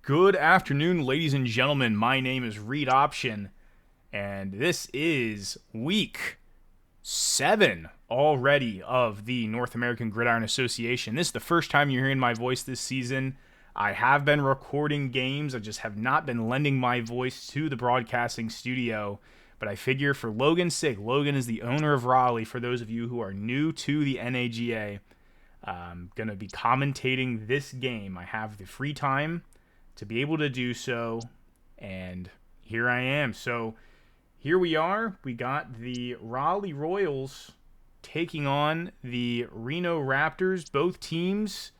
Good afternoon, ladies and gentlemen. My name is Reed Option, and this is week 7 already of the North American Gridiron Association. This is the first time you're hearing my voice this season. I have been recording games. I just have not been lending my voice to the broadcasting studio. But I figure for Logan's sake, Logan is the owner of Raleigh. For those of you who are new to the NAGA, I'm going to be commentating this game. I have the free time to be able to do so, and here I am. So here we are. We got the Raleigh Royals taking on the Reno Raptors. Both teams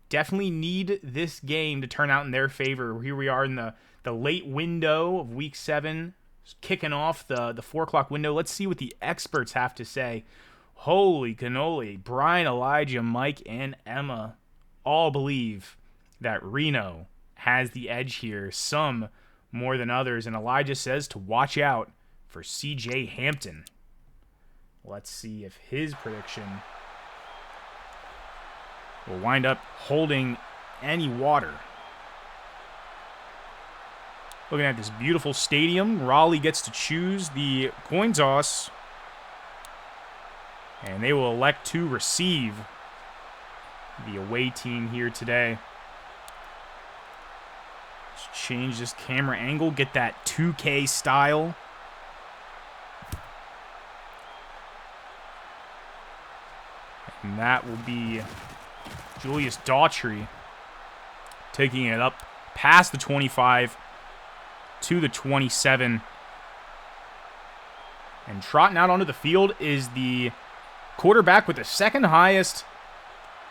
definitely need this game to turn out in their favor. Here we are in the late window of week 7, kicking off the 4 o'clock window. Let's see what the experts have to say. Holy cannoli. Brian, Elijah, Mike, and Emma all believe that Reno has the edge here, some more than others, and Elijah says to watch out for CJ Hampton. Let's see if his prediction will wind up holding any water. Looking at this beautiful stadium, Raleigh gets to choose the coin toss, and they will elect to receive the away team here today. Let's change this camera angle, get that 2K style. And that will be Julius Daughtry taking it up past the 25 to the 27. And trotting out onto the field is the quarterback with the second highest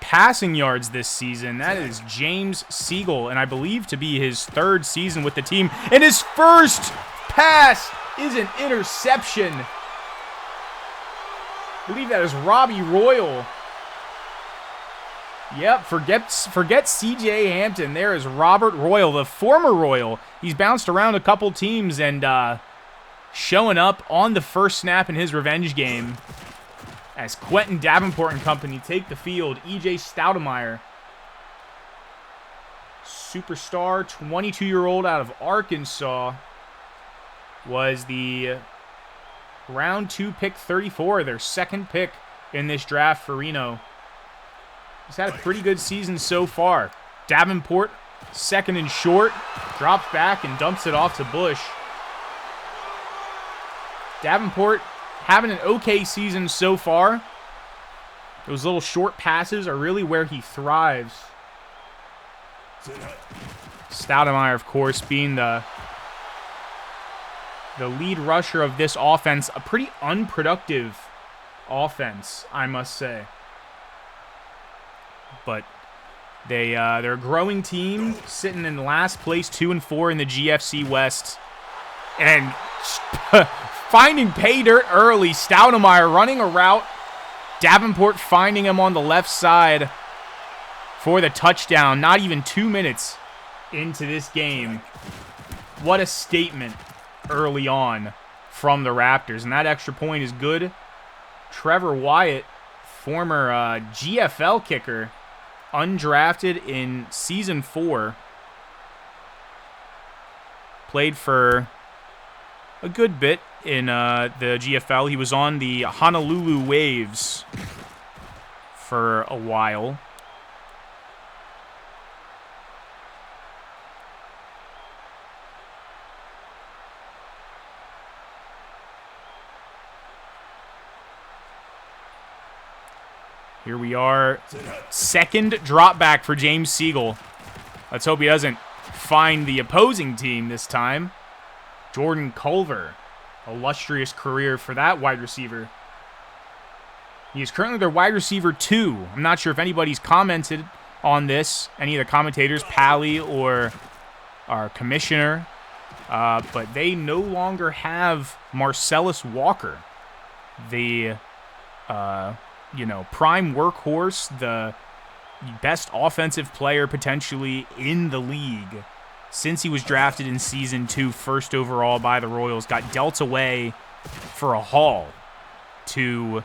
passing yards this season. That is James Siegel, and I believe to be his 3rd season with the team. And his first pass is an interception. I believe that is Robbie Royal. Yep, forget CJ Hampton. There is Robert Royal, the former Royal. He's bounced around a couple teams and showing up on the first snap in his revenge game as Quentin Davenport and company take the field. E.J. Stoudemire, superstar, 22-year-old out of Arkansas, was the round 2 pick 34, their second pick in this draft for Reno. He's had a pretty good season so far. Davenport, second and short, drops back and dumps it off to Bush. Davenport having an okay season so far. Those little short passes are really where he thrives. Stoudemire, of course, being the lead rusher of this offense. A pretty unproductive offense, I must say. But they're a growing team, sitting in last place, 2-4 in the GFC West. And finding pay dirt early. Stoudemire running a route. Davenport finding him on the left side for the touchdown. Not even 2 minutes into this game. What a statement early on from the Raptors. And that extra point is good. Trevor Wyatt, former GFL kicker, undrafted in Season 4. Played for a good bit in the GFL. He was on the Honolulu Waves for a while. Here we are. Second drop back for James Siegel. Let's hope he doesn't find the opposing team this time. Jordan Culver, illustrious career for that wide receiver. He is currently their wide receiver 2. I'm not sure if anybody's commented on this, any of the commentators, Pally or our commissioner, but they no longer have Marcellus Walker, the prime workhorse, the best offensive player potentially in the league since he was drafted in Season 2, first overall by the Royals. Got dealt away for a haul to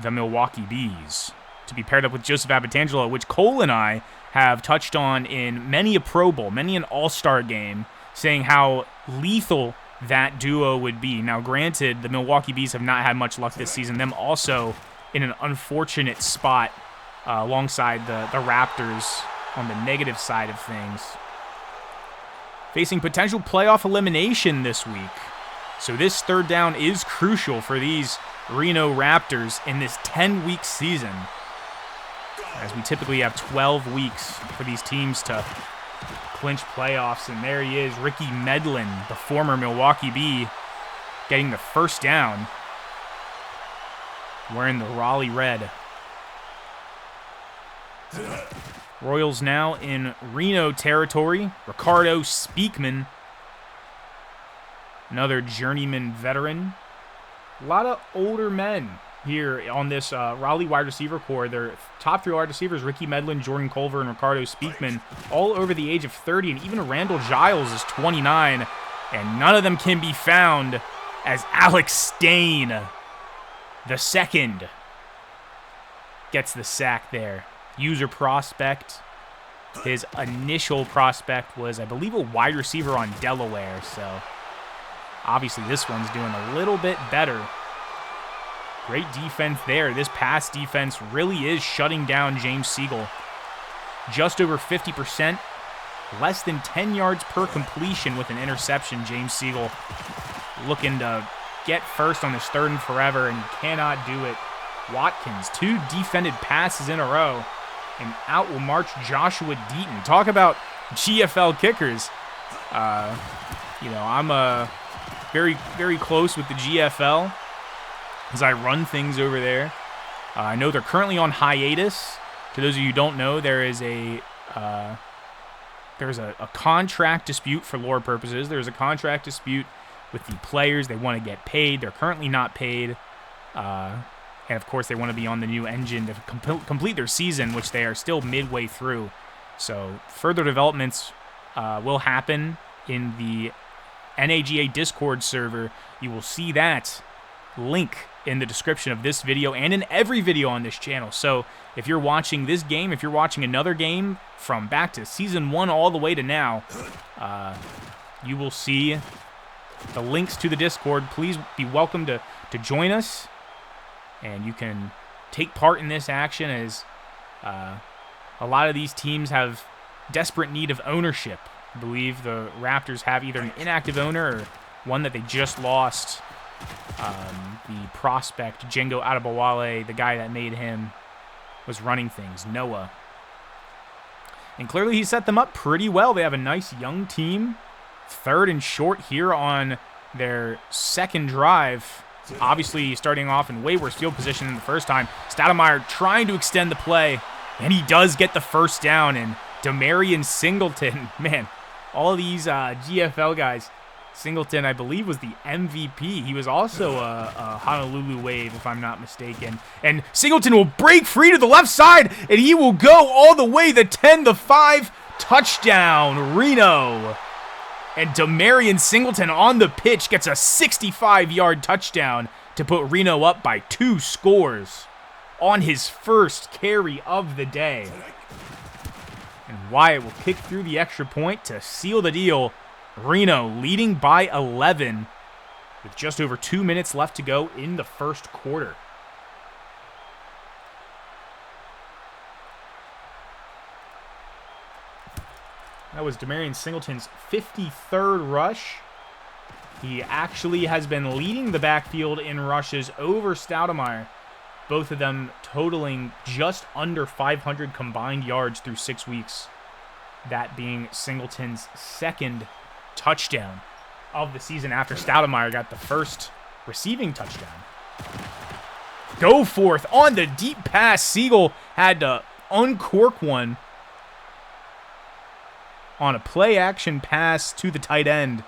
the Milwaukee Bees to be paired up with Joseph Abbatangelo, which Cole and I have touched on in many a Pro Bowl, many an All-Star game, saying how lethal that duo would be. Now, granted, the Milwaukee Bees have not had much luck this season. Them also in an unfortunate spot alongside the Raptors on the negative side of things, facing potential playoff elimination this week. So this third down is crucial for these Reno Raptors in this 10-week season, as we typically have 12 weeks for these teams to clinch playoffs. And there he is, Ricky Medlin, the former Milwaukee Bee, getting the first down, wearing the Raleigh red. Royals now in Reno territory. Ricardo Speakman, another journeyman veteran. A lot of older men here on this Raleigh wide receiver core. Their top 3 wide receivers, Ricky Medlin, Jordan Culver, and Ricardo Speakman, all over the age of 30, and even Randall Giles is 29, and none of them can be found as Alex Stain, the second, gets the sack there. User prospect. His initial prospect was, I believe, a wide receiver on Delaware, so obviously this one's doing a little bit better. Great defense there. This pass defense really is shutting down James Siegel. Just over 50%, less than 10 yards per completion with an interception. James Siegel looking to get first on this 3rd and forever, and cannot do it. Watkins, 2 defended passes in a row, and out will march Joshua Deaton. Talk about GFL kickers. I'm very, very close with the GFL as I run things over there. I know they're currently on hiatus. To those of you who don't know, there's a contract dispute for lore purposes. There's a contract dispute with the players. They want to get paid. They're currently not paid. And, of course, they want to be on the new engine to complete their season, which they are still midway through. So further developments will happen in the NAGA Discord server. You will see that link in the description of this video and in every video on this channel. So if you're watching this game, if you're watching another game from back to Season 1 all the way to now, you will see the links to the Discord. Please be welcome to join us. And you can take part in this action, as a lot of these teams have desperate need of ownership. I believe the Raptors have either an inactive owner or one that they just lost. The prospect, Django Adebawale, the guy that made him, was running things, Noah. And clearly he set them up pretty well. They have a nice young team. 3rd and short here on their 2nd drive. Obviously starting off in way worse field position than the first time. Stoudemire trying to extend the play, and he does get the first down. And Demarion Singleton, man, all of these GFL guys. Singleton, I believe, was the MVP. He was also a Honolulu Wave, if I'm not mistaken. And Singleton will break free to the left side, and he will go all the way, the 10, the 5, touchdown, Reno. And Demarion Singleton on the pitch gets a 65-yard touchdown to put Reno up by 2 scores on his first carry of the day. And Wyatt will kick through the extra point to seal the deal. Reno leading by 11 with just over 2 minutes left to go in the first quarter. That was Demarion Singleton's 53rd rush. He actually has been leading the backfield in rushes over Stoudemire, both of them totaling just under 500 combined yards through 6 weeks. That being Singleton's 2nd touchdown of the season after Stoudemire got the first receiving touchdown. Go forth on the deep pass. Siegel had to uncork one on a play-action pass to the tight end.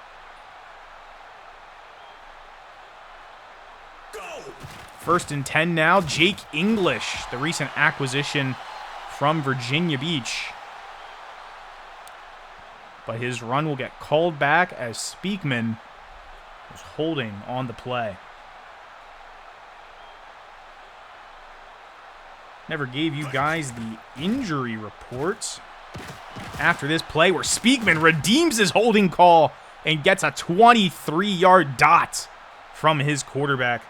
First and 10 now. Jake English, the recent acquisition from Virginia Beach. But his run will get called back as Speakman was holding on the play. Never gave you guys the injury report. after this play where Speakman redeems his holding call and gets a 23-yard dot from his quarterback.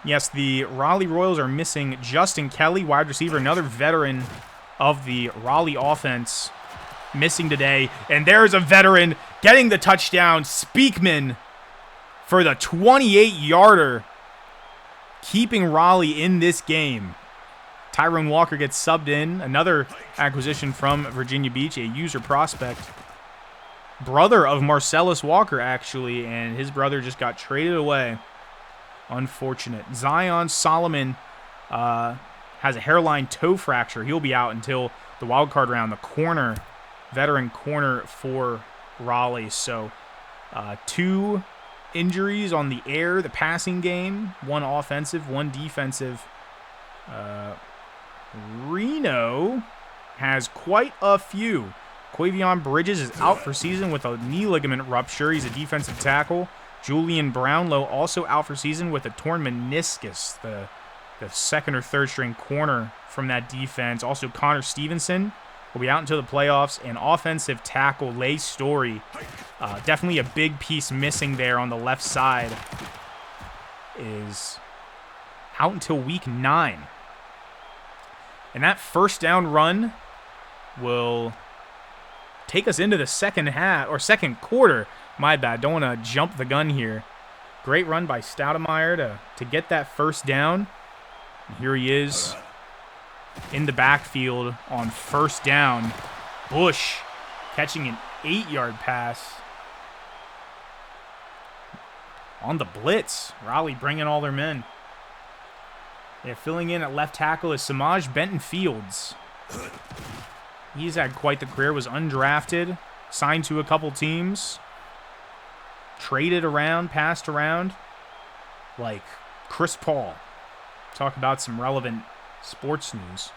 Yes, the Raleigh Royals are missing Justin Kelly, wide receiver, another veteran of the Raleigh offense, missing today. And there's a veteran getting the touchdown, Speakman, for the 28-yarder, keeping Raleigh in this game. Tyrone Walker gets subbed in, another acquisition from Virginia Beach, a user prospect. Brother of Marcellus Walker, actually, and his brother just got traded away. Unfortunate. Zion Solomon has a hairline toe fracture. He'll be out until the wild card round, the corner, veteran corner for Raleigh. So 2 injuries on the air, the passing game, 1 offensive, 1 defensive. Reno has quite a few. Quavion Bridges is out for season with a knee ligament rupture. He's a defensive tackle. Julian Brownlow also out for season with a torn meniscus, the second or third string corner from that defense. Also, Connor Stevenson will be out until the playoffs. And offensive tackle Lay Story, definitely a big piece missing there on the left side, is out until week 9. And that first down run will take us into the second quarter. My bad. Don't want to jump the gun here. Great run by Stoudemire to get that first down. And here he is in the backfield on first down. Bush catching an 8-yard pass on the blitz. Raleigh bringing all their men. Yeah, filling in at left tackle is Samaj Benton Fields. He's had quite the career. Was undrafted, signed to a couple teams, traded around, passed around, like Chris Paul. Talk about some relevant sports news.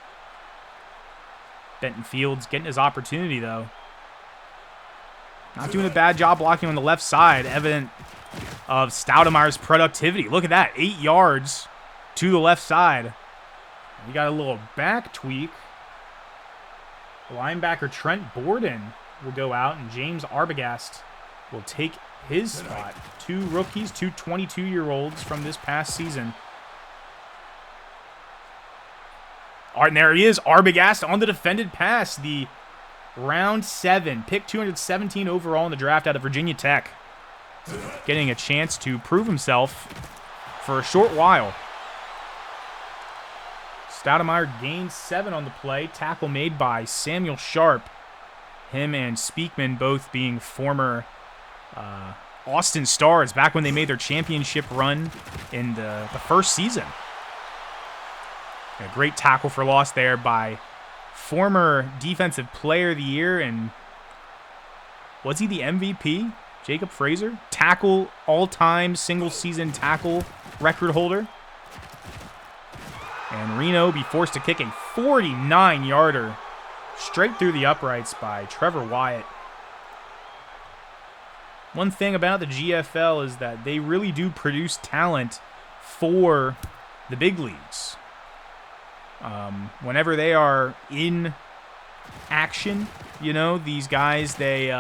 Benton Fields getting his opportunity, though. Not doing a bad job blocking on the left side, evident of Stoudemire's productivity. Look at that, 8 yards to the left side. We got a little back tweak. Linebacker Trent Borden will go out, and James Arbogast will take his spot. 2 rookies, 2 22-year-olds from this past season. And there he is, Arbogast on the defended pass. The round 7, pick 217 overall in the draft out of Virginia Tech. Getting a chance to prove himself for a short while. Stoudemire gained 7 on the play. Tackle made by Samuel Sharp. Him and Speakman both being former Austin Stars back when they made their championship run in the first season. A great tackle for loss there by former Defensive Player of the Year, and was he the MVP? Jacob Fraser? Tackle, all-time single-season tackle record holder. And Reno be forced to kick a 49-yarder straight through the uprights by Trevor Wyatt. One thing about the GFL is that they really do produce talent for the big leagues. Whenever they are in action, you know, these guys, they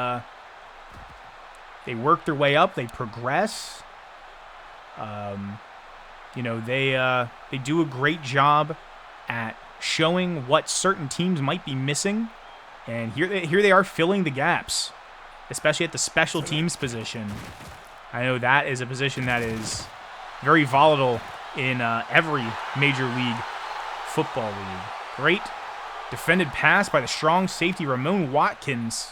work their way up, they progress. You know, they do a great job at showing what certain teams might be missing, and here they are filling the gaps, especially at the special teams position. I know that is a position that is very volatile in every major league football league. Great defended pass by the strong safety Ramon Watkins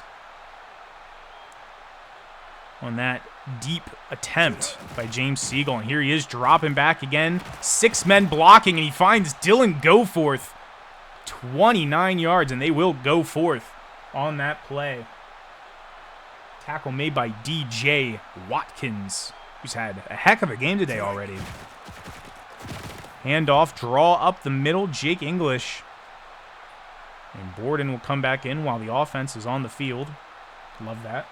on that deep attempt by James Siegel. And here he is dropping back again. 6 men blocking, and he finds Dylan Goforth. 29 yards, and they will go forth on that play. Tackle made by DJ Watkins, who's had a heck of a game today already. Handoff, draw up the middle, Jake English. And Borden will come back in while the offense is on the field. Love that.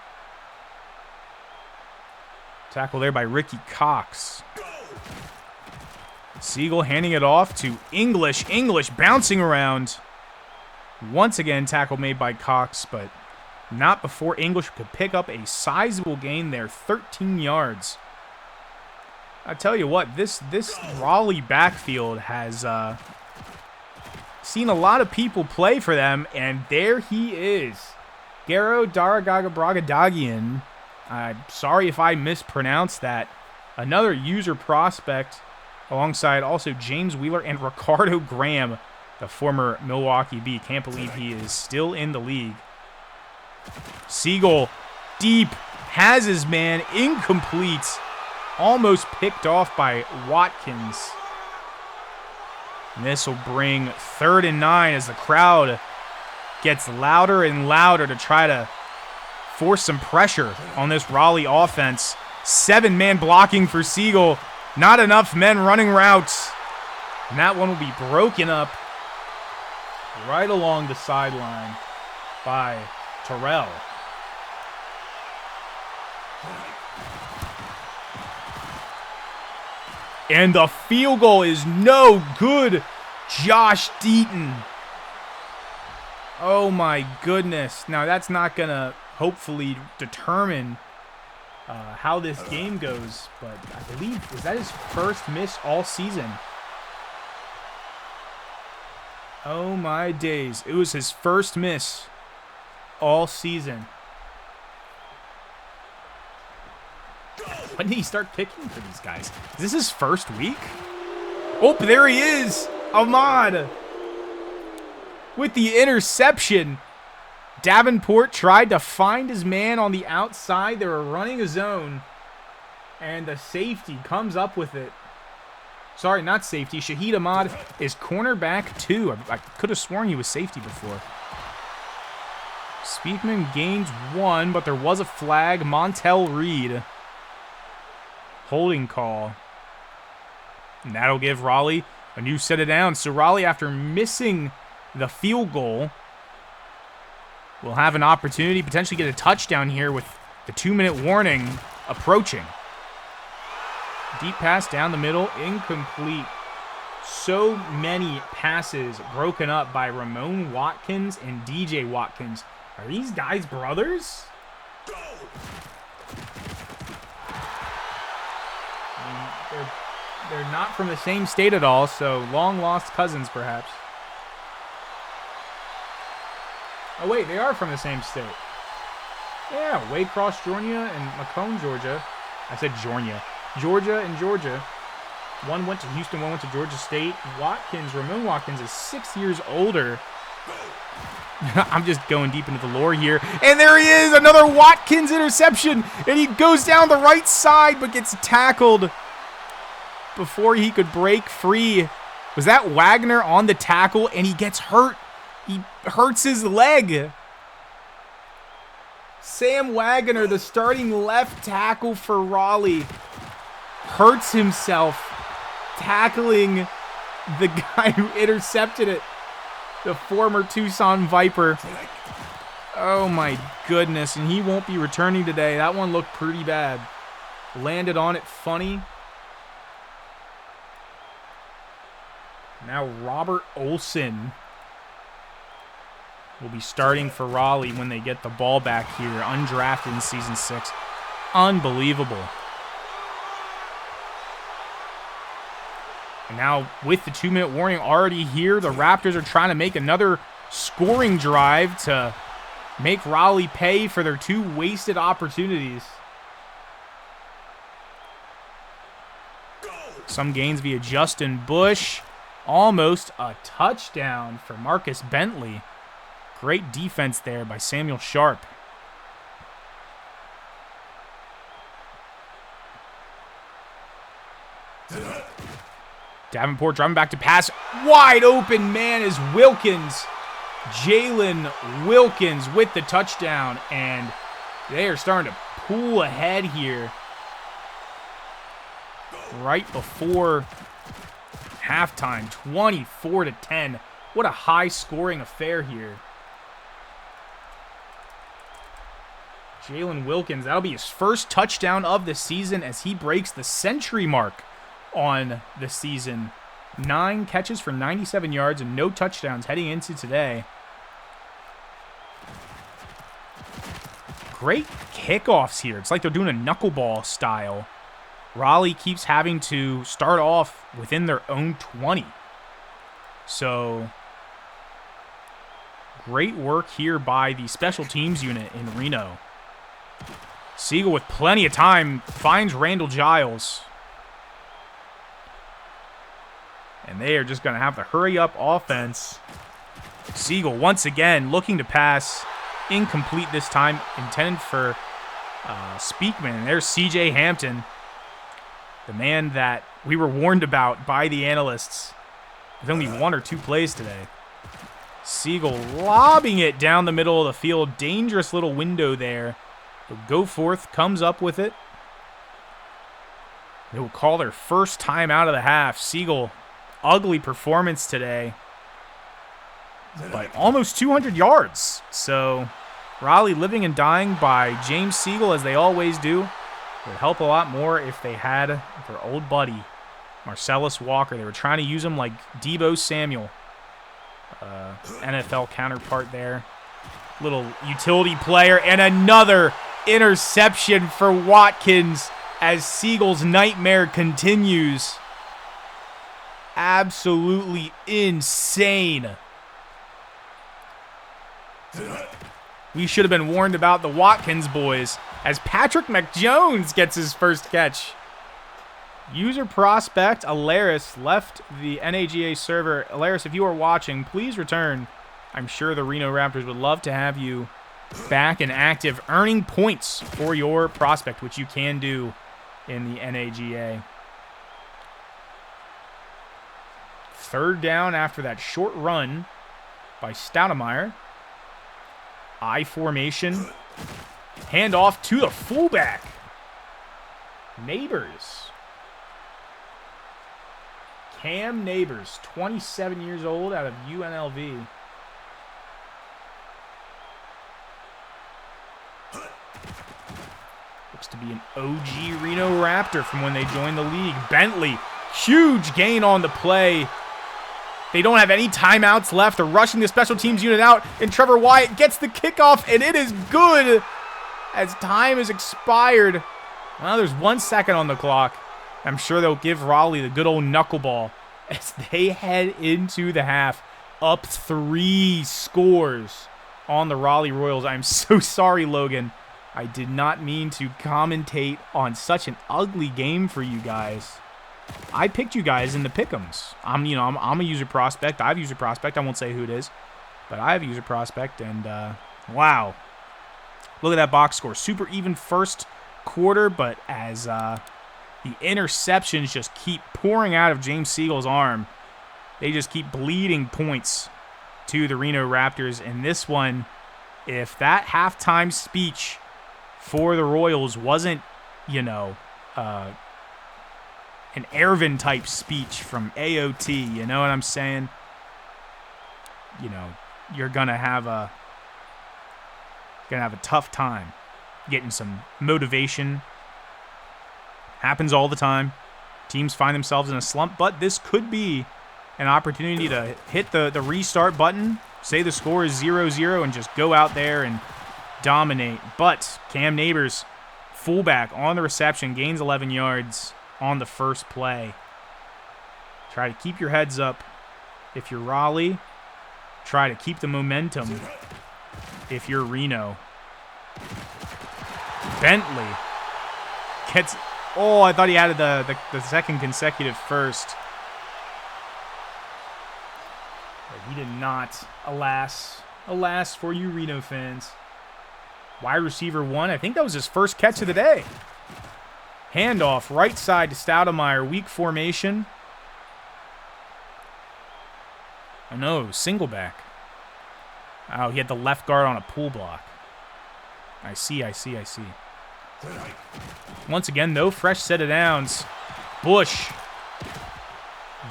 Tackle there by Ricky Cox. Siegel handing it off to English. English bouncing around Once again, tackle made by Cox, but not before English could pick up a sizable gain there, 13 yards. I tell you what, this Raleigh backfield has seen a lot of people play for them, and there he is. Garo Daragaga Bragadagian. I'm sorry if I mispronounced that. Another user prospect alongside also James Wheeler and Ricardo Graham, the former Milwaukee Bee. Can't believe he is still in the league. Siegel deep, has his man, incomplete. Almost picked off by Watkins. And this will bring 3rd and 9 as the crowd gets louder and louder to try to force some pressure on this Raleigh offense. 7-man blocking for Siegel. Not enough men running routes. And that one will be broken up right along the sideline by Terrell. And the field goal is no good. Josh Deaton. Oh my goodness. Now that's not going to hopefully determine how this game goes. But I believe, is that his first miss all season? Oh my days. It was his first miss all season. When did he start picking for these guys? Is this his first week? Oh, there he is. Ahmad with the interception. Davenport tried to find his man on the outside. They were running a zone. And the safety comes up with it. Sorry, not safety. Shahid Ahmad is cornerback 2. I could have sworn he was safety before. Speakman gains 1, but there was a flag. Montel Reed. Holding call. And that'll give Raleigh a new set of downs. So Raleigh, after missing the field goal, will have an opportunity to potentially get a touchdown here with the 2-minute warning approaching. Deep pass down the middle, incomplete. So many passes broken up by Ramon Watkins and DJ Watkins. Are these guys brothers? They're not from the same state at all, so long-lost cousins, perhaps. Oh, wait, they are from the same state. Yeah, Waycross, Georgia, and Macomb, Georgia. I said Georgia. Georgia and Georgia. One went to Houston, one went to Georgia State. Ramon Watkins is 6 years older. I'm just going deep into the lore here. And there he is, another Watkins interception. And he goes down the right side, but gets tackled before he could break free. Was that Wagner on the tackle? And he gets hurt. He hurts his leg. Sam Wagner, the starting left tackle for Raleigh, hurts himself tackling the guy who intercepted it, the former Tucson Viper. Oh my goodness, and he won't be returning today. That one looked pretty bad. Landed on it funny. Now Robert Olson will be starting for Raleigh when they get the ball back here, undrafted in Season 6. Unbelievable. And now with the 2-minute warning already here, the Raptors are trying to make another scoring drive to make Raleigh pay for their 2 wasted opportunities. Some gains via Justin Bush. Almost a touchdown for Marcus Bentley. Great defense there by Samuel Sharp. Davenport driving back to pass. Wide open man is Wilkins. Jalen Wilkins with the touchdown. And they are starting to pull ahead here. Right before halftime, 24-10. What a high-scoring affair here. Jalen Wilkins, that'll be his first touchdown of the season as he breaks the century mark on the season. 9 catches for 97 yards and no touchdowns heading into today. great kickoffs here. It's like they're doing a knuckleball style. Raleigh keeps having to start off within their own 20. So, great work here by the special teams unit in Reno. Siegel with plenty of time finds Randall Giles. And they are just going to have the hurry-up offense. Siegel once again looking to pass. Incomplete this time. Intended for Speakman. And there's C.J. Hampton. The man that we were warned about by the analysts with only 1 or 2 plays today. Siegel lobbing it down the middle of the field. Dangerous little window there. He'll go forth, comes up with it. They will call their first time out of the half. Siegel, ugly performance today. But almost 200 yards. So Raleigh living and dying by James Siegel, as they always do. It would help a lot more if they had their old buddy, Marcellus Walker. They were trying to use him like Deebo Samuel. NFL counterpart there. Little utility player. And another interception for Watkins as Siegel's nightmare continues. Absolutely insane. We should have been warned about the Watkins boys as Patrick McJones gets his first catch. User prospect Alaris left the NAGA server. Alaris, if you are watching, please return. I'm sure the Reno Raptors would love to have you back and active, earning points for your prospect, which you can do in the NAGA. Third down after that short run by Stoudemire. I formation. Handoff to the fullback. Neighbors. Cam Neighbors, 27 years old, out of UNLV. Looks to be an OG Reno Raptor from when they joined the league. Bentley, huge gain on the play. They don't have any timeouts left. They're rushing the special teams unit out, and Trevor Wyatt gets the kickoff, and it is good as time has expired. Well, there's 1 second on the clock. I'm sure they'll give Raleigh the good old knuckleball as they head into the half, up 3 scores on the Raleigh Royals. I'm so sorry, Logan. I did not mean to commentate on such an ugly game for you guys. I picked you guys in the pick'ems. I'm a user prospect. I have user prospect. I won't say who it is, but I have user prospect. And wow, look at that box score. Super even first quarter, but as the interceptions just keep pouring out of James Siegel's arm, they just keep bleeding points to the Reno Raptors. And this one, if that halftime speech for the Royals wasn't, an Ervin type speech from AOT, you know what I'm saying? You're gonna have a tough time getting some motivation. Happens all the time. Teams find themselves in a slump, but this could be an opportunity to hit the restart button, say the score is 0-0, and just go out there and dominate. But Cam Neighbors, fullback on the reception, gains 11 yards on the first play. Try to keep your heads up if you're Raleigh. Try to keep the momentum if you're Reno. Bentley gets... Oh, I thought he added the second consecutive first. But he did not. Alas. Alas for you Reno fans. Wide receiver 1. I think that was his first catch of the day. Handoff right side to Stoudemire. Weak formation. Oh no, single back. Oh, he had the left guard on a pull block. I see. Once again, though, fresh set of downs. Bush,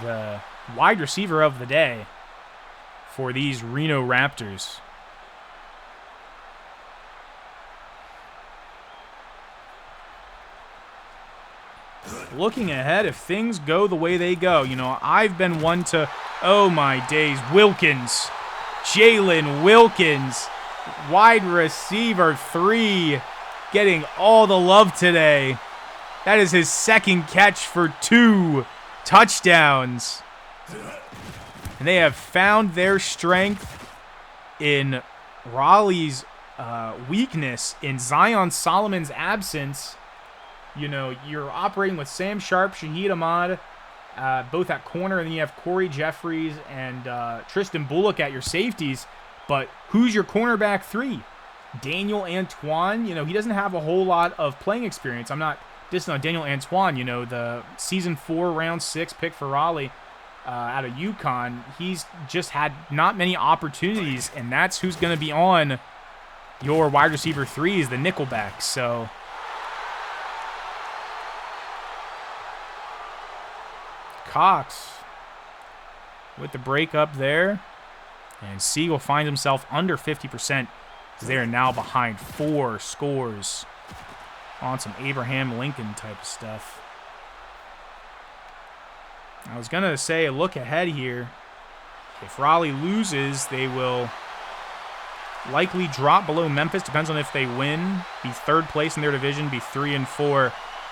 the wide receiver of the day for these Reno Raptors. Looking ahead, if things go the way they go, I've been one to, oh my days, Wilkins. Jalen Wilkins Wide receiver 3 getting all the love today. That is his second catch for 2 touchdowns. And they have found their strength in Raleigh's weakness in Zion Solomon's absence. You know, you're operating with Sam Sharp, Shaheed Ahmad, both at corner, and then you have Corey Jeffries and Tristan Bullock at your safeties. But who's your cornerback 3? Daniel Antoine. You know, he doesn't have a whole lot of playing experience. I'm not dissing on Daniel Antoine. You know, the season 4, round 6 pick for Raleigh out of UConn. He's just had not many opportunities, and that's who's going to be on your wide receiver 3 is the nickelback. So Cox with the break up there. And Siegel finds himself under 50%. They are now behind 4 scores on some Abraham Lincoln type of stuff. I was going to say a look ahead here. If Raleigh loses, they will likely drop below Memphis. Depends on if they win. Be 3rd place in their division, be 3-4.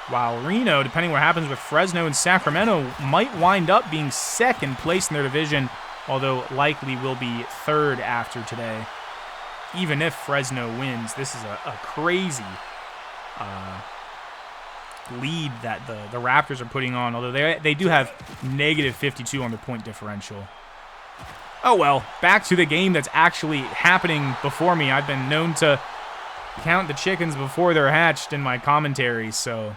While Reno, depending what happens with Fresno and Sacramento, might wind up being 2nd place in their division, although likely will be 3rd after today. Even if Fresno wins, this is a crazy lead that the Raptors are putting on, although they do have negative 52 on their point differential. Oh well, back to the game that's actually happening before me. I've been known to count the chickens before they're hatched in my commentary, so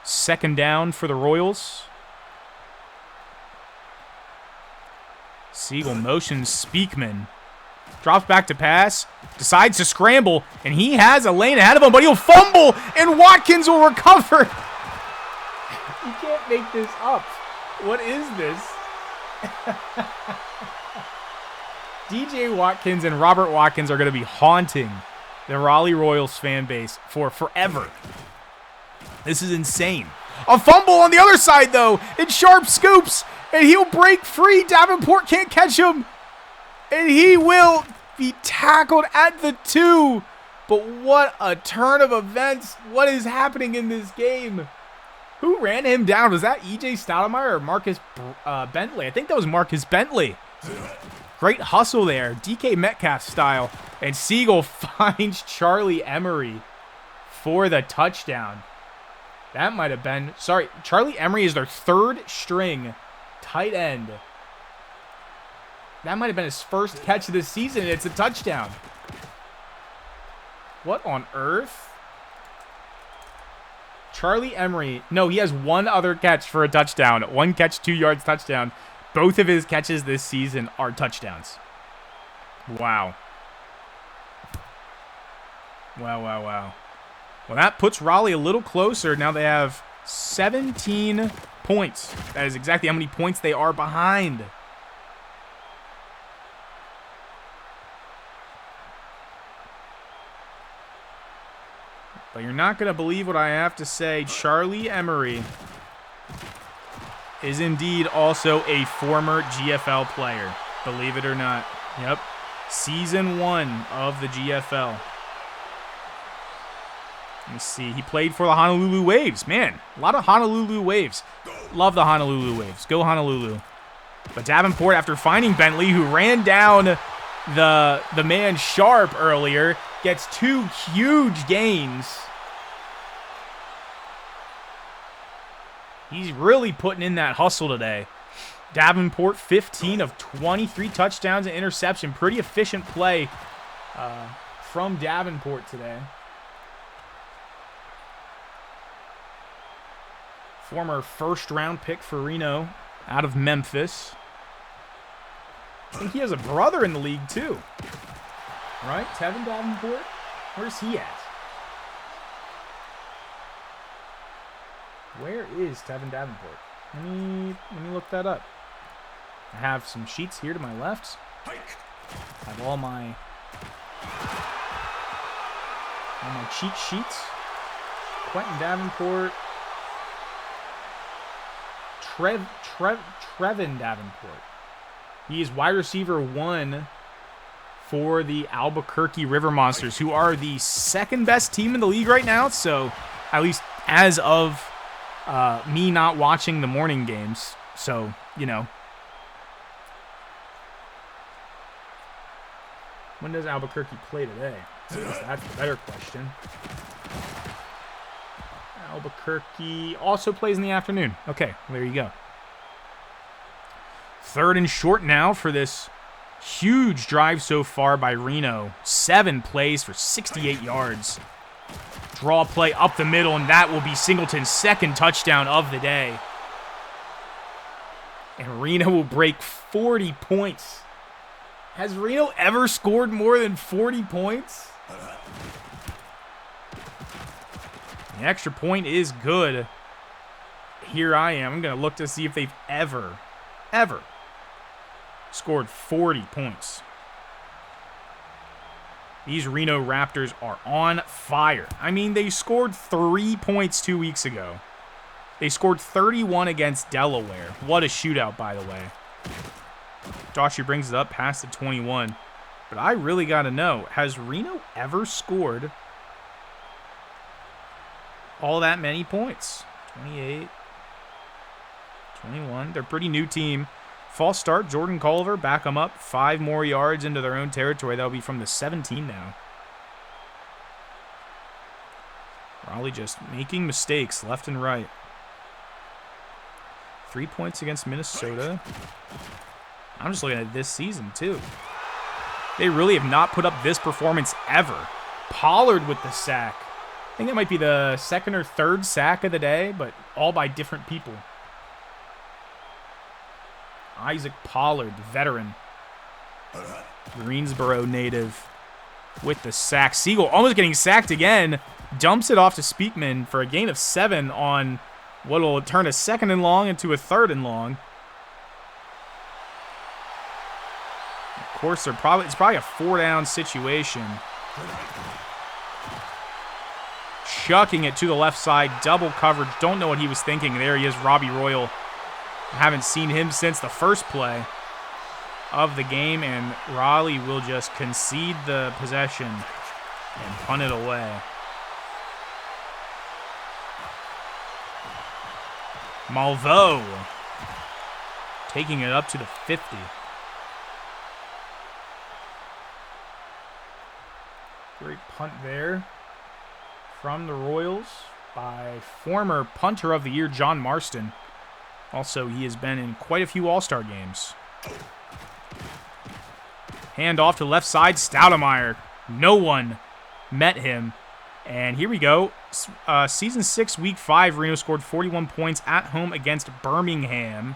2nd down for the Royals. Siegel motions Speakman. Drops back to pass. Decides to scramble. And he has a lane ahead of him, but he'll fumble. And Watkins will recover. You can't make this up. What is this? DJ Watkins and Robert Watkins are going to be haunting the Raleigh Royals fan base for forever. This is insane. A fumble on the other side, though. And Sharp scoops. And he'll break free. Davenport can't catch him. And he will be tackled at the 2. But what a turn of events. What is happening in this game? Who ran him down? Was that E.J. Stoudemire or Marcus Bentley? I think that was Marcus Bentley. Great hustle there. DK Metcalf style. And Siegel finds Charlie Emery for the touchdown. That might have been... Sorry, Charlie Emery is their 3rd string tight end. That might have been his first catch of the season, and it's a touchdown. What on earth? Charlie Emery. No, he has 1 other catch for a touchdown. 1 catch, 2 yards, touchdown. Both of his catches this season are touchdowns. Wow. Wow. Well, that puts Raleigh a little closer. Now they have 17 points. That is exactly how many points they are behind. But you're not going to believe what I have to say. Charlie Emery is indeed also a former GFL player. Believe it or not. Yep. Season 1 of the GFL. Let me see. He played for the Honolulu Waves. Man, a lot of Honolulu Waves. Love the Honolulu Waves. Go Honolulu. But Davenport, after finding Bentley, who ran down the man Sharp earlier, gets 2 huge gains. He's really putting in that hustle today. Davenport, 15 of 23 touchdowns and interception. Pretty efficient play from Davenport today. Former 1st-round pick for Reno out of Memphis. I think he has a brother in the league, too. Right? Tevin Davenport? Where's he at? Where is Tevin Davenport? Let me look that up. I have some sheets here to my left. I have all my cheat sheets. Quentin Davenport. Trevin Davenport. He is wide receiver 1 for the Albuquerque River Monsters, who are the second best team in the league right now. So at least as of me not watching the morning games. So, you know. When does Albuquerque play today? That's the better question. Albuquerque also plays in the afternoon. Okay, there you go. 3rd and short now for this huge drive so far by Reno. 7 plays for 68 yards. Draw play up the middle, and that will be Singleton's second touchdown of the day. And Reno will break 40 points. Has Reno ever scored more than 40 points? The extra point is good. Here I am. I'm going to look to see if they've ever scored 40 points. These Reno Raptors are on fire. I mean, they scored 3 points 2 weeks ago. They scored 31 against Delaware. What a shootout, by the way. Daughtry brings it up past the 21. But I really got to know, has Reno ever scored all that many points? 28, 21. They're a pretty new team. False start, Jordan Culver, back them up. 5 more yards into their own territory. That'll be from the 17 now. Raleigh just making mistakes left and right. 3 points against Minnesota. I'm just looking at this season, too. They really have not put up this performance ever. Pollard with the sack. I think that might be the 2nd or 3rd sack of the day, but all by different people. Isaac Pollard, the veteran. Greensboro native with the sack. Siegel almost getting sacked again. Dumps it off to Speakman for a gain of 7 on what will turn a 2nd and long into a 3rd and long. Of course, it's probably a 4-down situation. Chucking it to the left side. Double coverage. Don't know what he was thinking. There he is, Robbie Royal. I haven't seen him since the first play of the game, and Raleigh will just concede the possession and punt it away. Malveaux taking it up to the 50. Great punt there from the Royals by former punter of the year, John Marston. Also, he has been in quite a few All-Star games. Hand off to left side, Stoudemire. No one met him. And here we go. Season 6, Week 5, Reno scored 41 points at home against Birmingham.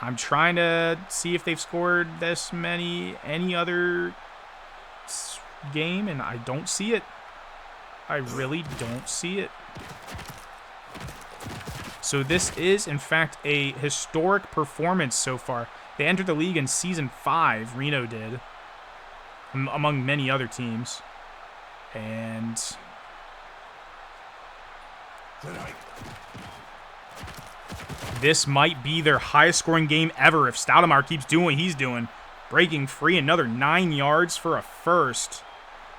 I'm trying to see if they've scored this many any other game, and I don't see it. I really don't see it. So this is, in fact, a historic performance so far. They entered the league in Season 5, Reno did, among many other teams. And this might be their highest scoring game ever if Stoudemire keeps doing what he's doing. Breaking free, another 9 yards for a first.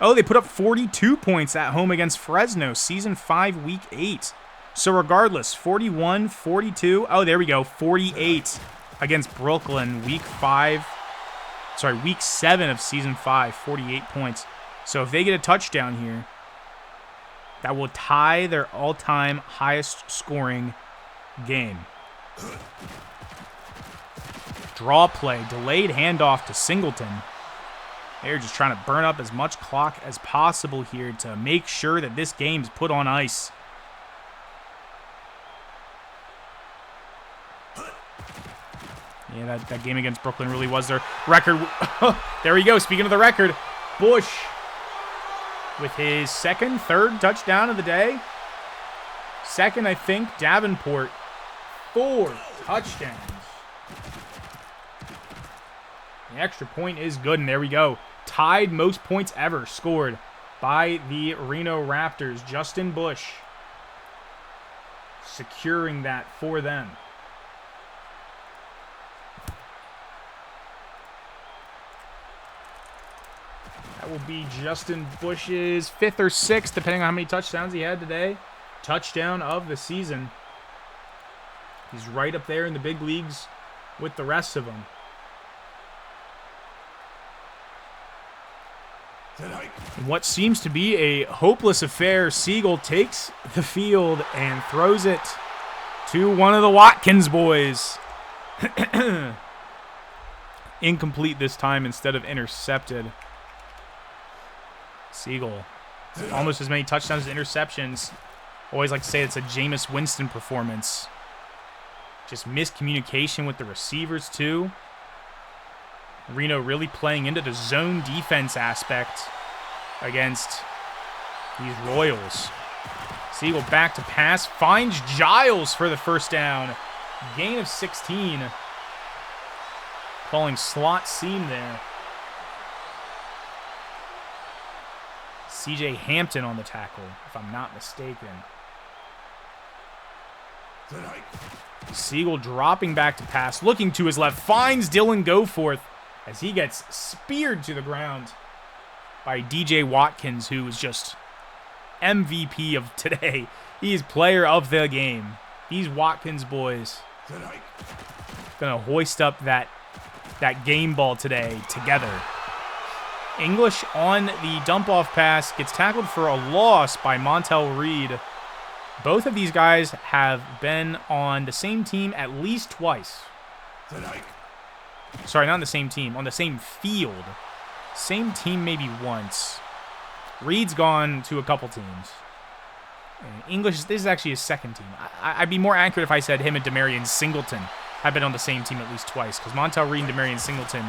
Oh, they put up 42 points at home against Fresno, Season 5, Week 8. So regardless, 41, 42. Oh, there we go, 48 against Brooklyn, Week 7 of Season 5, 48 points. So if they get a touchdown here, that will tie their all-time highest scoring game. Draw play, delayed handoff to Singleton. They're just trying to burn up as much clock as possible here to make sure that this game's put on ice. Yeah, that game against Brooklyn really was their record. There we go. Speaking of the record, Bush with his third touchdown of the day. Second, I think, Davenport. 4 touchdowns. The extra point is good, and there we go. Tied most points ever scored by the Reno Raptors. Justin Bush securing that for them. That will be Justin Bush's 5th or 6th, depending on how many touchdowns he had today. Touchdown of the season. He's right up there in the big leagues with the rest of them. In what seems to be a hopeless affair, Siegel takes the field and throws it to one of the Watkins boys. Incomplete this time instead of intercepted. Siegel, almost as many touchdowns as interceptions. Always like to say it's a Jameis Winston performance. Just miscommunication with the receivers too. Reno really playing into the zone defense aspect against these Royals. Siegel back to pass, finds Giles for the first down. Gain of 16. Calling slot seam there. CJ Hampton on the tackle, if I'm not mistaken. Siegel dropping back to pass, looking to his left, finds Dylan Goforth as he gets speared to the ground by DJ Watkins, who is just MVP of today. He is player of the game. These Watkins boys gonna hoist up that game ball today together. English on the dump-off pass gets tackled for a loss by Montel Reed. Both of these guys have been on the same team at least twice. Sorry, not on the same team. On the same field. Same team maybe once. Reed's gone to a couple teams. And English, this is actually his second team. I'd be more accurate if I said him and Demarion Singleton have been on the same team at least twice, because Montel Reed and Demarion Singleton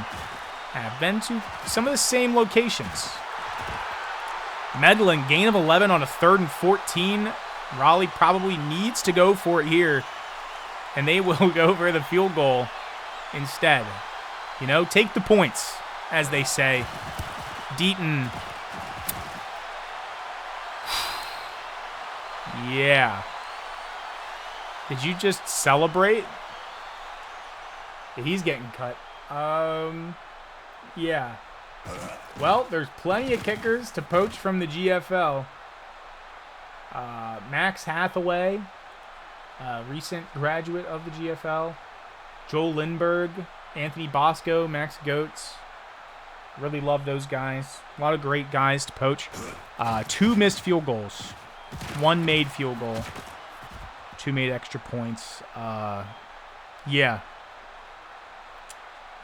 have been to some of the same locations. Medlin, gain of 11 on a 3rd and 14. Raleigh probably needs to go for it here, and they will go for the field goal instead. You know, take the points, as they say. Deaton. Yeah. Did you just celebrate? He's getting cut. Yeah. Well, there's plenty of kickers to poach from the GFL. Max Hathaway, recent graduate of the GFL. Joel Lindbergh, Anthony Bosco, Max Goetz. Really love those guys. A lot of great guys to poach. 2 missed field goals. 1 made field goal. 2 made extra points. Yeah.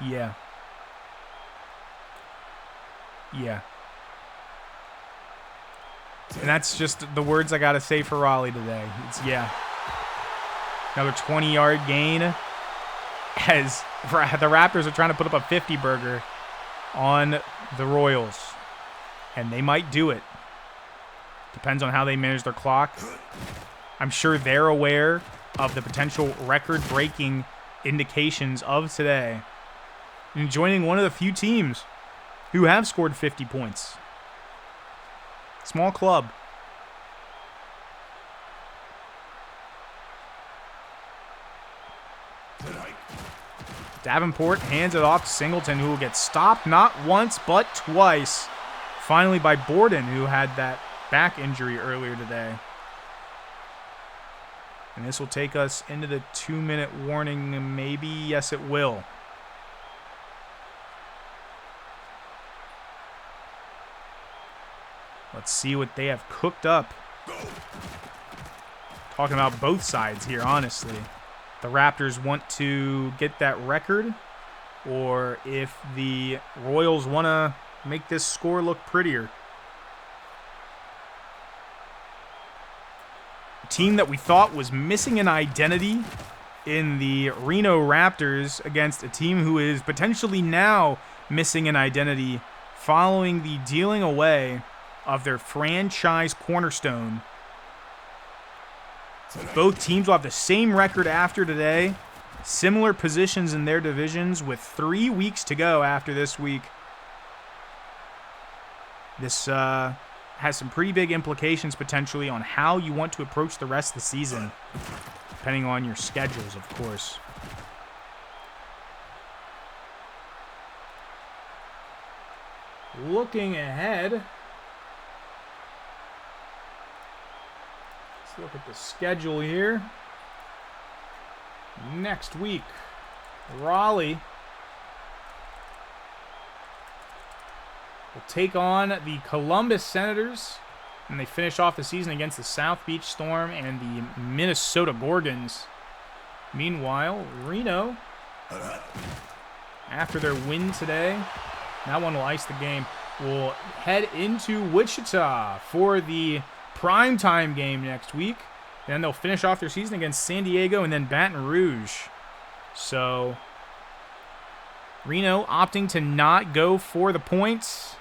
Yeah. Yeah. And that's just the words I got to say for Raleigh today. It's yeah. Another 20-yard gain as the Raptors are trying to put up a 50-burger on the Royals. And they might do it. Depends on how they manage their clock. I'm sure they're aware of the potential record-breaking indications of today. And joining one of the few teams who have scored 50 points. Small club. Davenport hands it off to Singleton, who will get stopped not once but twice. Finally by Borden, who had that back injury earlier today. And this will take us into the 2-minute warning, maybe. Yes, it will. Let's see what they have cooked up. Talking about both sides here, honestly. The Raptors want to get that record, or if the Royals want to make this score look prettier. A team that we thought was missing an identity in the Reno Raptors against a team who is potentially now missing an identity following the dealing away of their franchise cornerstone. Both teams will have the same record after today. Similar positions in their divisions with 3 weeks to go after this week. This has some pretty big implications potentially on how you want to approach the rest of the season, depending on your schedules, of course. looking ahead, let's look at the schedule here. Next week, Raleigh will take on the Columbus Senators, and they finish off the season against the South Beach Storm and the Minnesota Gorgons. Meanwhile, Reno, after their win today, that one will ice the game, will head into Wichita for the primetime game next week. Then they'll finish off their season against San Diego and then Baton Rouge. So, Reno opting to not go for the points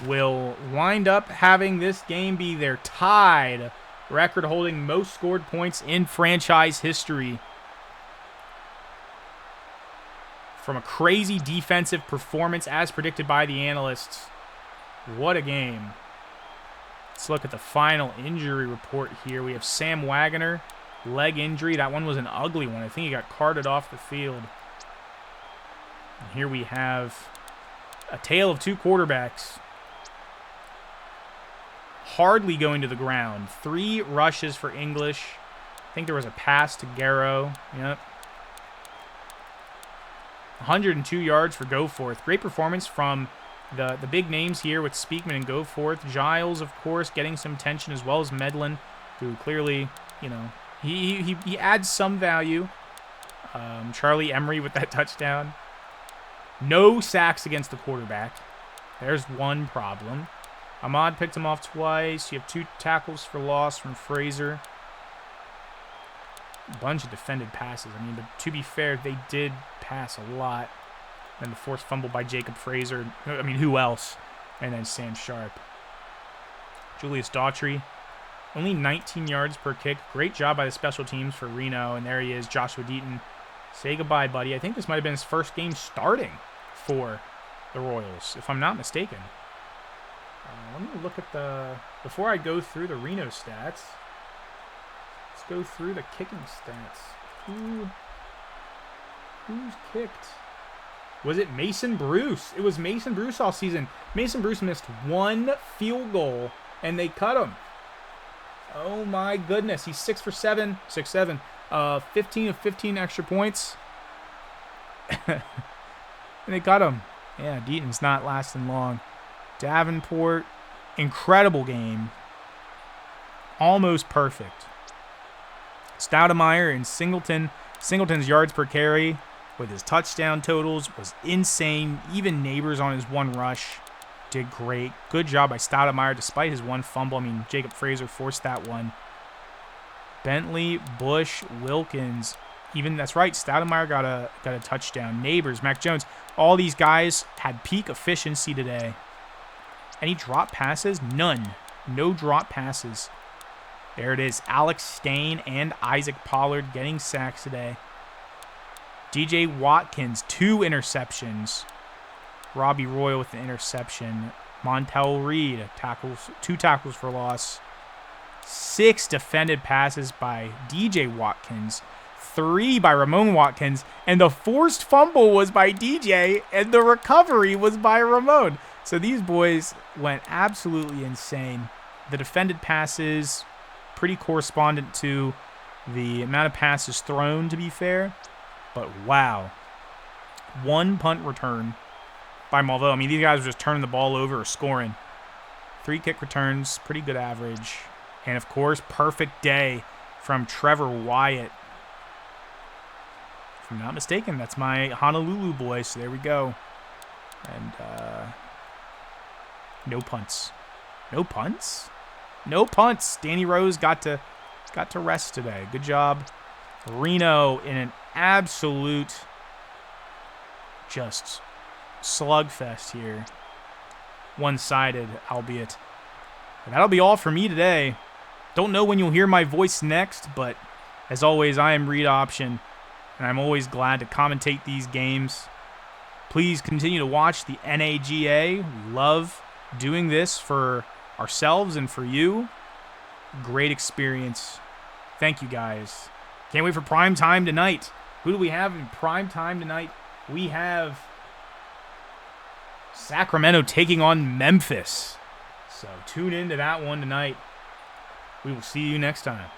will wind up having this game be their tied record holding most scored points in franchise history. From a crazy defensive performance as predicted by the analysts. What a game. Let's look at the final injury report here. We have Sam Wagner, leg injury. That one was an ugly one. I think he got carted off the field. And here we have a tale of two quarterbacks hardly going to the ground. 3 rushes for English. I think there was a pass to Garrow. Yep. 102 yards for Goforth. Great performance from the big names here with Speakman and Goforth. Giles, of course, getting some attention, as well as Medlin, who clearly, you know, he adds some value. Charlie Emery with that touchdown. No sacks against the quarterback. There's one problem. Ahmad picked him off twice. You have 2 tackles for loss from Fraser. A bunch of defended passes. I mean, but to be fair, they did pass a lot. And the forced fumble by Jacob Fraser. I mean, who else? And then Sam Sharp. Julius Daughtry, only 19 yards per kick. Great job by the special teams for Reno. And there he is, Joshua Deaton. Say goodbye, buddy. I think this might have been his first game starting for the Royals, if I'm not mistaken. Let me look at before I go through the Reno stats, let's go through the kicking stats. Who's kicked? Was it Mason Bruce? It was Mason Bruce all season. Mason Bruce missed 1 field goal, and they cut him. Oh, my goodness. He's 6 for 7. 6-7. 15 of 15 extra points. And they cut him. Yeah, Deaton's not lasting long. Davenport, incredible game. Almost perfect. Stoudemire and Singleton. Singleton's yards per carry with his touchdown totals was insane. Even Neighbors on his 1 rush did great. Good job by Stoudemire despite his 1 fumble. I mean, Jacob Fraser forced that one. Bentley, Bush, Wilkins. Even, that's right, Stoudemire got a touchdown. Neighbors, Mac Jones. All these guys had peak efficiency today. Any drop passes? None. No drop passes. There it is. Alex Stain and Isaac Pollard getting sacks today. DJ Watkins, 2 interceptions. Robbie Royal with the interception. Montel Reed, 2 tackles for loss. 6 defended passes by DJ Watkins. 3 by Ramon Watkins. And the forced fumble was by DJ. And the recovery was by Ramon. So these boys went absolutely insane. The defended passes, pretty correspondent to the amount of passes thrown, to be fair. But wow. 1 punt return by Malveaux. I mean, these guys were just turning the ball over or scoring. 3 kick returns, pretty good average. And, of course, perfect day from Trevor Wyatt. If I'm not mistaken, that's my Honolulu boy, so there we go. And, no punts. No punts? No punts. Danny Rose got to rest today. Good job. Reno in an absolute just slugfest here. One-sided, albeit. And that'll be all for me today. Don't know when you'll hear my voice next, but as always, I am Reed Option, and I'm always glad to commentate these games. Please continue to watch the NAGA. We love doing this for ourselves and for you. Great experience. Thank you, guys. Can't wait for prime time tonight. Who do we have in prime time tonight? We have Sacramento taking on Memphis. So tune into that one tonight. We will see you next time.